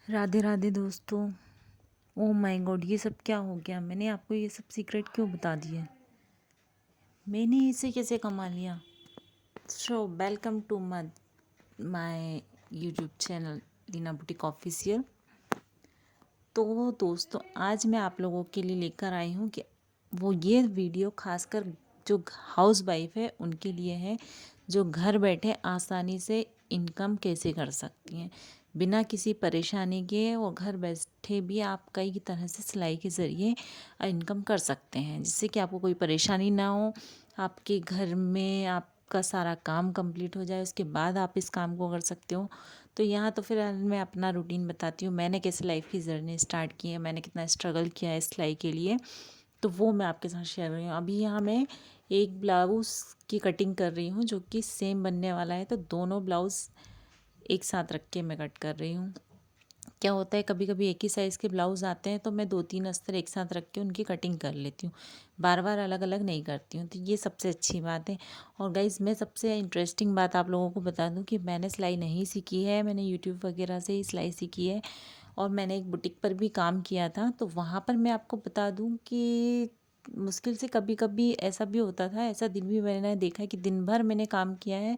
राधे राधे दोस्तों। Oh my God, ये सब क्या हो गया? मैंने आपको ये सब सीक्रेट क्यों बता दिया? मैंने इसे कैसे कमा लिया? So welcome to my YouTube channel Leena boutique official. तो दोस्तों, आज मैं आप लोगों के लिए लेकर आई हूँ कि वो ये वीडियो खासकर जो हाउस वाइफ है उनके लिए है, जो घर बैठे आसानी से इनकम कैसे कर सकती हैं बिना किसी परेशानी के। और घर बैठे भी आप कई तरह से सिलाई के ज़रिए इनकम कर सकते हैं, जिससे कि आपको कोई परेशानी ना हो। आपके घर में आपका सारा काम कंप्लीट हो जाए, उसके बाद आप इस काम को कर सकते हो। तो यहाँ तो फिर मैं अपना रूटीन बताती हूँ, मैंने कैसे लाइफ की जर्नी स्टार्ट की है, मैंने कितना स्ट्रगल किया है सिलाई के लिए। तो वो मैं आपके साथ शेयर कर रही हूँ। अभी यहाँ मैं एक ब्लाउज़ की कटिंग कर रही हूँ जो कि सेम बनने वाला है, तो दोनों ब्लाउज़ एक साथ रख के मैं कट कर रही हूँ। क्या होता है, कभी कभी एक ही साइज़ के ब्लाउज़ आते हैं तो मैं 2-3 अस्तर एक साथ रख के उनकी कटिंग कर लेती हूँ, बार बार अलग अलग नहीं करती हूँ। तो ये सबसे अच्छी बात है। और गाइज़, मैं सबसे इंटरेस्टिंग बात आप लोगों को बता दूँ कि मैंने सिलाई नहीं सीखी है, मैंने यूट्यूब वगैरह से ही सिलाई सीखी है। और मैंने एक बुटीक पर भी काम किया था, तो वहाँ पर मैं आपको बता दूँ कि मुश्किल से कभी कभी ऐसा भी होता था, ऐसा दिन भी मैंने देखा है कि दिन भर मैंने काम किया है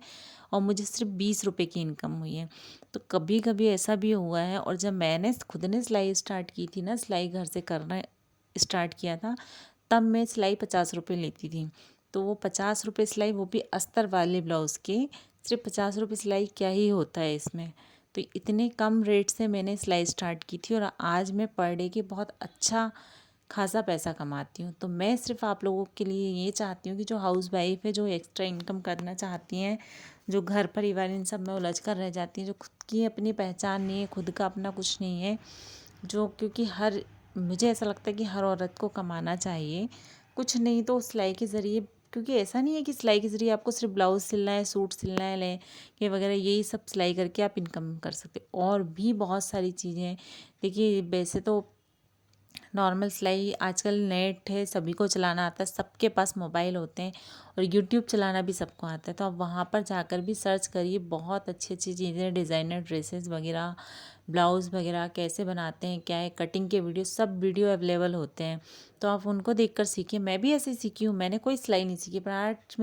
और मुझे सिर्फ 20 रुपए की इनकम हुई है। तो कभी कभी ऐसा भी हुआ है। और जब मैंने खुद ने सिलाई स्टार्ट की थी ना, सिलाई घर से करना स्टार्ट किया था, तब मैं सिलाई 50 रुपये लेती थी। तो वो 50 रुपये सिलाई, वो भी अस्तर वाले ब्लाउज़ के, सिर्फ 50 रुपये सिलाई क्या ही होता है इसमें। तो इतने कम रेट से मैंने सिलाई स्टार्ट की थी और आज मैं पर डे के बहुत अच्छा खासा पैसा कमाती हूँ। तो मैं सिर्फ आप लोगों के लिए ये चाहती हूँ कि जो हाउस वाइफ है, जो एक्स्ट्रा इनकम करना चाहती हैं, जो घर परिवार इन सब में उलझ कर रह जाती हैं, जो खुद की अपनी पहचान नहीं है, खुद का अपना कुछ नहीं है, जो क्योंकि मुझे ऐसा लगता है कि हर औरत को कमाना चाहिए, कुछ नहीं तो सिलाई के ज़रिए। क्योंकि ऐसा नहीं है कि सिलाई के ज़रिए आपको सिर्फ ब्लाउज़ सिलना है, सूट सिलना है, लहंगे वगैरह यही सब सिलाई करके आप इनकम कर सकते हो। और भी बहुत सारी चीज़ें हैं। देखिए, वैसे तो नॉर्मल सिलाई आजकल नेट है, सभी को चलाना आता है, सबके पास मोबाइल होते हैं और यूट्यूब चलाना भी सबको आता है। तो आप वहाँ पर जाकर भी सर्च करिए, बहुत अच्छी अच्छी चीज़ें, डिज़ाइनर ड्रेसेस वगैरह, ब्लाउज़ वगैरह कैसे बनाते हैं, क्या है, कटिंग के वीडियो, सब वीडियो अवेलेबल होते हैं। तो आप उनको देखकर सीखिए। मैं भी ऐसे सीखी हूँ, मैंने कोई सिलाई नहीं सीखी, पर आज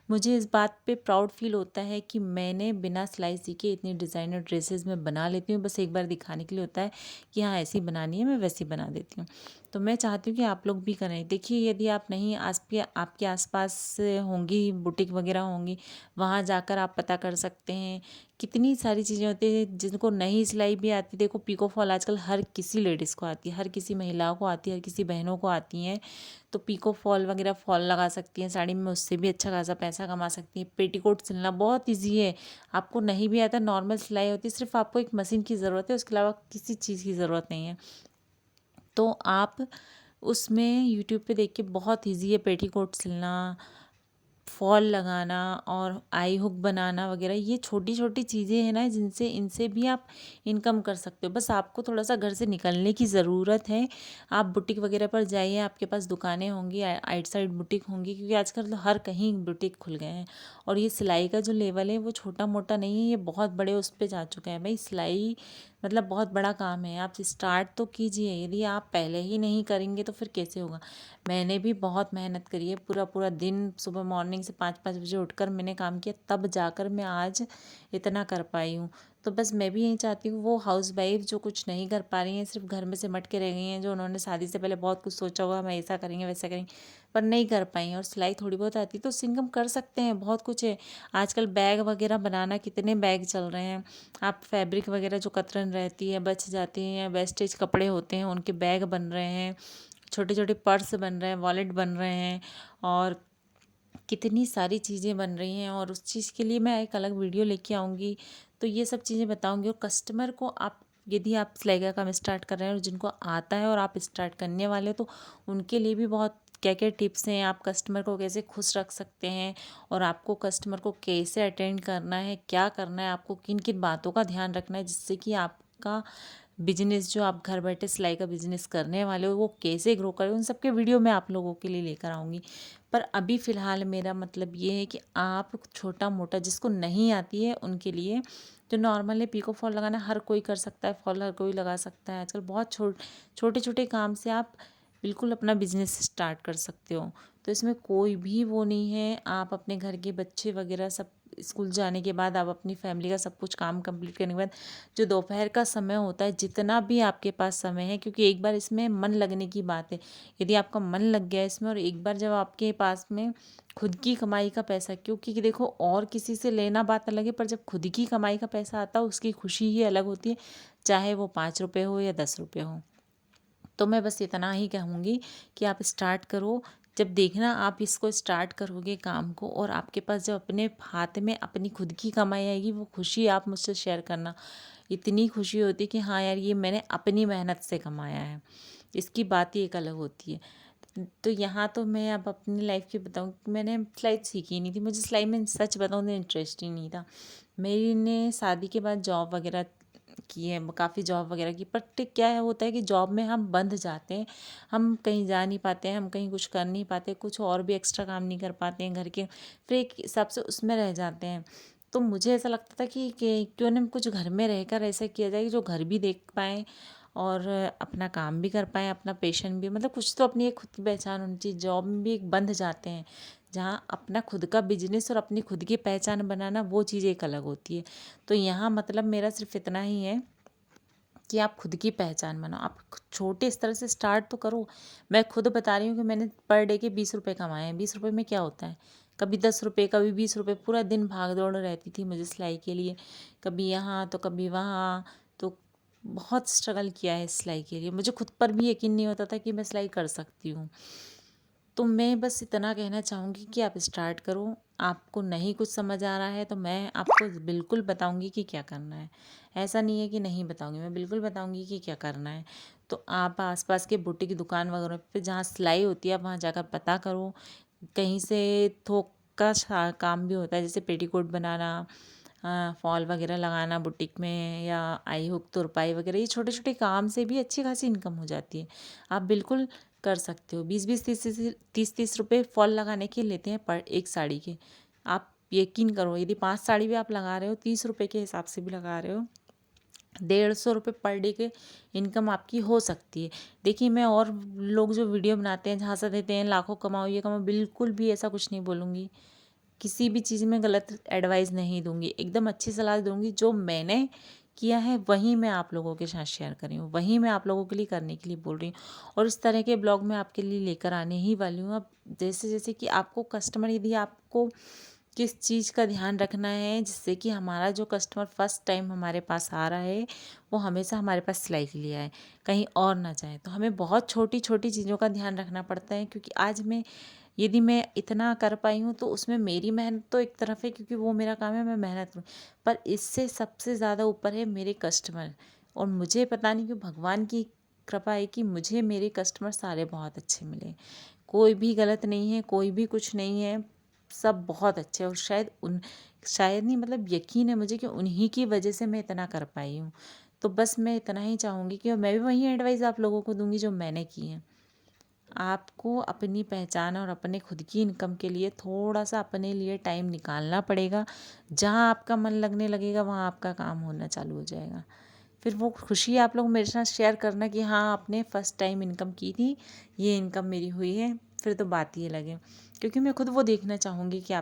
मुझे इस बात पे प्राउड फील होता है कि मैंने बिना सिलाई सीखे इतनी डिज़ाइनर ड्रेसेस मैं बना लेती हूँ। बस एक बार दिखाने के लिए होता है कि हाँ ऐसी बनानी है, मैं वैसी बना देती हूँ। तो मैं चाहती हूँ कि आप लोग भी करें। देखिए, यदि आप नहीं आपके आसपास होंगी बुटीक वगैरह होंगी, वहाँ जाकर आप पता कर सकते हैं। कितनी सारी चीज़ें होती हैं जिनको नहीं सिलाई भी आती। देखो, पिको फॉल आजकल हर किसी लेडीज़ को आती है, हर किसी महिलाओं को आती है, हर किसी बहनों को आती हैं। तो पिको फॉल वगैरह फॉल लगा सकती हैं साड़ी में, उससे भी अच्छा खासा पैसा कमा सकती हैं। पेटीकोट सिलना बहुत ईजी है, आपको नहीं भी आता, नॉर्मल सिलाई होती है, सिर्फ आपको एक मशीन की ज़रूरत है, उसके अलावा किसी चीज़ की ज़रूरत नहीं है। तो आप उसमें यूट्यूब पे देख के, बहुत ईजी है पेटीकोट सिलना, फॉल लगाना और आई हुक बनाना वगैरह। ये छोटी छोटी चीज़ें हैं ना, जिनसे इनसे भी आप इनकम कर सकते हो। बस आपको थोड़ा सा घर से निकलने की ज़रूरत है। आप बुटीक वगैरह पर जाइए, आपके पास दुकानें होंगी, आउटसाइड बुटीक होंगी, क्योंकि आजकल तो हर कहीं बुटीक खुल गए हैं। और ये सिलाई का जो लेवल है वो छोटा मोटा नहीं है, ये बहुत बड़े उस पर जा चुका है भाई। सिलाई मतलब बहुत बड़ा काम है, आप स्टार्ट तो कीजिए। यदि आप पहले ही नहीं करेंगे तो फिर कैसे होगा। मैंने भी बहुत मेहनत करी है, पूरा पूरा दिन सुबह मॉर्निंग से 5-5 बजे उठकर मैंने काम किया, तब जाकर मैं आज इतना कर पाई हूँ। तो बस मैं भी यही चाहती हूँ, वो हाउस वाइफ जो कुछ नहीं कर पा रही हैं, सिर्फ घर में सिमट के रह गई हैं, जो उन्होंने शादी से पहले बहुत कुछ सोचा होगा, हम ऐसा करेंगे वैसा करेंगे, पर नहीं कर पाई, और सिलाई थोड़ी बहुत आती तो उससे इनकम कर सकते हैं। बहुत कुछ है आजकल, बैग वगैरह बनाना, कितने बैग चल रहे हैं। आप फैब्रिक वगैरह जो कतरन रहती है, बच जाती हैं, वेस्टेज कपड़े होते हैं, उनके बैग बन रहे हैं, छोटे छोटे पर्स बन रहे हैं, वॉलेट बन रहे हैं, और कितनी सारी चीज़ें बन रही हैं। और उस चीज़ के लिए मैं एक अलग वीडियो लेके आऊँगी, तो ये सब चीज़ें बताऊँगी। और कस्टमर को आप, यदि आप सिलाई का काम स्टार्ट कर रहे हैं और जिनको आता है और आप स्टार्ट करने वाले हो, तो उनके लिए भी बहुत क्या क्या टिप्स हैं, आप कस्टमर को कैसे खुश रख सकते हैं, और आपको कस्टमर को कैसे अटेंड करना है, क्या करना है, आपको किन किन बातों का ध्यान रखना है, जिससे कि आपका बिजनेस, जो आप घर बैठे सिलाई का बिजनेस करने वाले हो, वो कैसे ग्रो करे, उन सब के वीडियो मैं आप लोगों के लिए लेकर आऊँगी। पर अभी फ़िलहाल मेरा मतलब ये है कि आप छोटा मोटा जिसको नहीं आती है उनके लिए जो नॉर्मल है पीको फॉल लगाना हर कोई कर सकता है, फॉल हर कोई लगा सकता है। आजकल बहुत छोटे छोटे काम से आप बिल्कुल अपना बिजनेस स्टार्ट कर सकते हो। तो इसमें कोई भी वो नहीं है। आप अपने घर के बच्चे वगैरह सब स्कूल जाने के बाद, आप अपनी फैमिली का सब कुछ काम कंप्लीट करने के बाद, जो दोपहर का समय होता है, जितना भी आपके पास समय है, क्योंकि एक बार इसमें मन लगने की बात है। यदि आपका मन लग गया इसमें, और एक बार जब आपके पास में खुद की कमाई का पैसा, क्योंकि देखो और किसी से लेना बात अलग है, पर जब खुद की कमाई का पैसा आता है उसकी खुशी ही अलग होती है, चाहे वो 5 रुपये हो या 10 रुपये हो। तो मैं बस इतना ही कहूँगी कि आप स्टार्ट करो। जब देखना आप इसको स्टार्ट करोगे काम को, और आपके पास जब अपने हाथ में अपनी खुद की कमाई आएगी, वो खुशी आप मुझसे शेयर करना। इतनी खुशी होती है कि हाँ यार, ये मैंने अपनी मेहनत से कमाया है, इसकी बात ही एक अलग होती है। तो यहाँ तो मैं अब अपनी लाइफ की बताऊँ कि मैंने सिलाई सीखी नहीं थी। मुझे सिलाई में सच बताऊँ तो इंटरेस्ट ही नहीं था। मेरी ने शादी के बाद जॉब वगैरह की है, काफ़ी जॉब वगैरह की, पर क्या है होता है कि जॉब में हम बंध जाते हैं, हम कहीं जा नहीं पाते हैं, हम कहीं कुछ कर नहीं पाते, कुछ और भी एक्स्ट्रा काम नहीं कर पाते हैं घर के, फिर एक हिसाब से उसमें रह जाते हैं। तो मुझे ऐसा लगता था कि क्यों ना कुछ घर में रहकर ऐसा किया जाए कि जो घर भी देख पाएँ और अपना काम भी कर पाएँ, अपना पैशन भी, मतलब कुछ तो अपनी एक खुद की पहचान होनी चाहिए। जॉब में भी एक बंध जाते हैं, जहाँ अपना खुद का बिजनेस और अपनी खुद की पहचान बनाना, वो चीज़ एक अलग होती है। तो यहाँ मतलब मेरा सिर्फ इतना ही है कि आप खुद की पहचान बनाओ। आप छोटे स्तर से स्टार्ट तो करो। मैं खुद बता रही हूँ कि मैंने पर डे के 20 रुपये कमाए हैं। 20 रुपये में क्या होता है, कभी 10 रुपये, कभी 20 रुपये। पूरा दिन भाग दौड़ रहती थी मुझे सिलाई के लिए, कभी यहाँ तो कभी वहाँ। तो बहुत स्ट्रगल किया है सिलाई के लिए। मुझे खुद पर भी यकीन नहीं होता था कि मैं सिलाई कर सकती हूँ। तो मैं बस इतना कहना चाहूँगी कि आप स्टार्ट करो। आपको नहीं कुछ समझ आ रहा है तो मैं आपको बिल्कुल बताऊँगी कि क्या करना है। ऐसा नहीं है कि नहीं बताऊँगी, मैं बिल्कुल बताऊँगी कि क्या करना है। तो आप आसपास के बुटीक की दुकान वगैरह पे जहाँ सिलाई होती है, आप वहाँ जाकर पता करो। कहीं से थोक का काम भी होता है, जैसे पेटीकोट बनाना, फॉल वगैरह लगाना बुटीक में, या आई हुक, तुरपाई वगैरह, ये छोटे छोटे काम से भी अच्छी खासी इनकम हो जाती है। आप बिल्कुल कर सकते हो। 20-20, 30-30 रुपये फॉल लगाने के लेते हैं पर एक साड़ी के। आप यकीन करो, यदि 5 साड़ी भी आप लगा रहे हो, 30 रुपये के हिसाब से भी लगा रहे हो, 150 रुपये पर डे के इनकम आपकी हो सकती है। देखिए, मैं और लोग जो वीडियो बनाते हैं, झांसा देते हैं लाखों कमाओ ये कमाओ, बिल्कुल भी ऐसा कुछ नहीं बोलूँगी। किसी भी चीज़ में गलत एडवाइस नहीं दूंगी, एकदम अच्छी सलाह दूंगी। जो मैंने किया है वही मैं आप लोगों के साथ शेयर कर रही हूँ, वही मैं आप लोगों के लिए करने के लिए बोल रही हूँ। और इस तरह के ब्लॉग मैं आपके लिए लेकर आने ही वाली हूँ। अब जैसे जैसे कि आपको कस्टमर, यदि आपको किस चीज़ का ध्यान रखना है, जिससे कि हमारा जो कस्टमर फर्स्ट टाइम हमारे पास आ रहा है, वो हमेशा हमारे पास सिलाई के लिए आए, कहीं और ना जाए। तो हमें बहुत छोटी छोटी चीज़ों का ध्यान रखना पड़ता है, क्योंकि आज मैं, यदि मैं इतना कर पाई हूँ तो उसमें मेरी मेहनत तो एक तरफ है, क्योंकि वो मेरा काम है, मैं मेहनत करूँ। पर इससे सबसे ज़्यादा ऊपर है मेरे कस्टमर। और मुझे पता नहीं क्यों भगवान की कृपा है कि मुझे मेरे कस्टमर सारे बहुत अच्छे मिले। कोई भी गलत नहीं है, कोई भी कुछ नहीं है, सब बहुत अच्छे। और शायद नहीं, मतलब यकीन है मुझे कि उन्हीं की वजह से मैं इतना कर पाई हूँ। तो बस मैं इतना ही चाहूँगी कि मैं भी वही एडवाइस आप लोगों को दूंगी जो मैंने की है। आपको अपनी पहचान और अपने खुद की इनकम के लिए थोड़ा सा अपने लिए टाइम निकालना पड़ेगा। जहाँ आपका मन लगने लगेगा, वहाँ आपका काम होना चालू हो जाएगा। फिर वो खुशी आप लोग मेरे साथ शेयर करना कि हाँ, आपने फर्स्ट टाइम इनकम की थी, ये इनकम मेरी हुई है, फिर तो बात ही अलग है। क्योंकि मैं खुद वो देखना चाहूँगी कि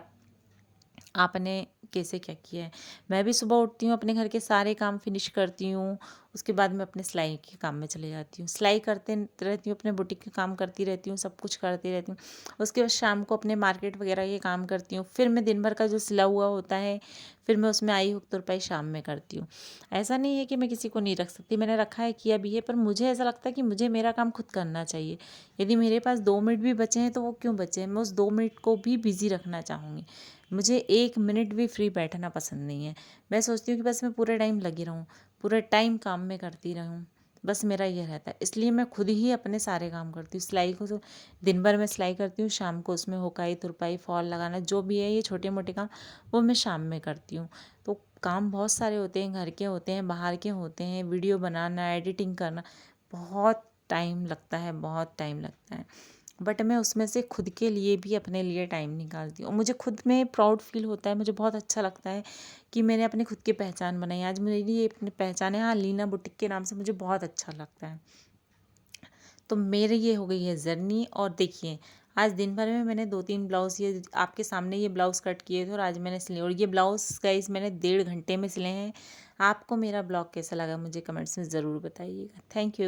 आपने कैसे क्या किया है। मैं भी सुबह उठती हूँ, अपने घर के सारे काम फिनिश करती हूँ, उसके बाद मैं अपने सिलाई के काम में चले जाती हूँ। सिलाई करते रहती हूँ, अपने बुटीक के काम करती रहती हूँ, सब कुछ करती रहती हूँ। उसके बाद शाम को अपने मार्केट वगैरह के काम करती हूँ। फिर मैं दिन भर का जो सिला हुआ होता है, फिर मैं उसमें आई हुक तुरपाई शाम में करती हूँ। ऐसा नहीं है कि मैं किसी को नहीं रख सकती, मैंने रखा है, किया भी है, पर मुझे ऐसा लगता है कि मुझे मेरा काम खुद करना चाहिए। यदि मेरे पास 2 मिनट भी बचे हैं तो वो क्यों बचे हैं, मैं उस 2 मिनट को भी बिजी रखना चाहूँगी। मुझे 1 मिनट भी फ्री बैठना पसंद नहीं है। मैं सोचती हूँ कि बस मैं पूरे टाइम लगी रहूँ, पूरे टाइम काम में करती रहूँ, बस मेरा ये रहता है। इसलिए मैं खुद ही अपने सारे काम करती हूँ। सिलाई को तो दिन भर मैं सिलाई करती हूँ, शाम को उसमें हुकाई तुरपाई फॉल लगाना जो भी है, ये छोटे मोटे काम, वो मैं शाम में करती हूँ। तो काम बहुत सारे होते हैं, घर के होते हैं, बाहर के होते हैं, वीडियो बनाना, एडिटिंग करना, बहुत टाइम लगता है, बहुत टाइम लगता है। बट मैं उसमें से खुद के लिए भी अपने लिए टाइम निकालती हूँ। मुझे खुद में प्राउड फील होता है, मुझे बहुत अच्छा लगता है कि मैंने अपनी खुद की पहचान बनाई। आज मेरी ये अपनी पहचान है, हाँ, लीना बुटीक के नाम से मुझे बहुत अच्छा लगता है। तो मेरी ये हो गई है जर्नी। और देखिए, आज दिन भर में मैंने 2-3 ब्लाउज़, ये आपके सामने ये ब्लाउज़ कट किए थे और आज मैंने सिले, और ये ब्लाउज़ गाइस मैंने 1.5 घंटे में सिले हैं। आपको मेरा ब्लॉग कैसा लगा मुझे कमेंट्स में ज़रूर बताइएगा। Thank you.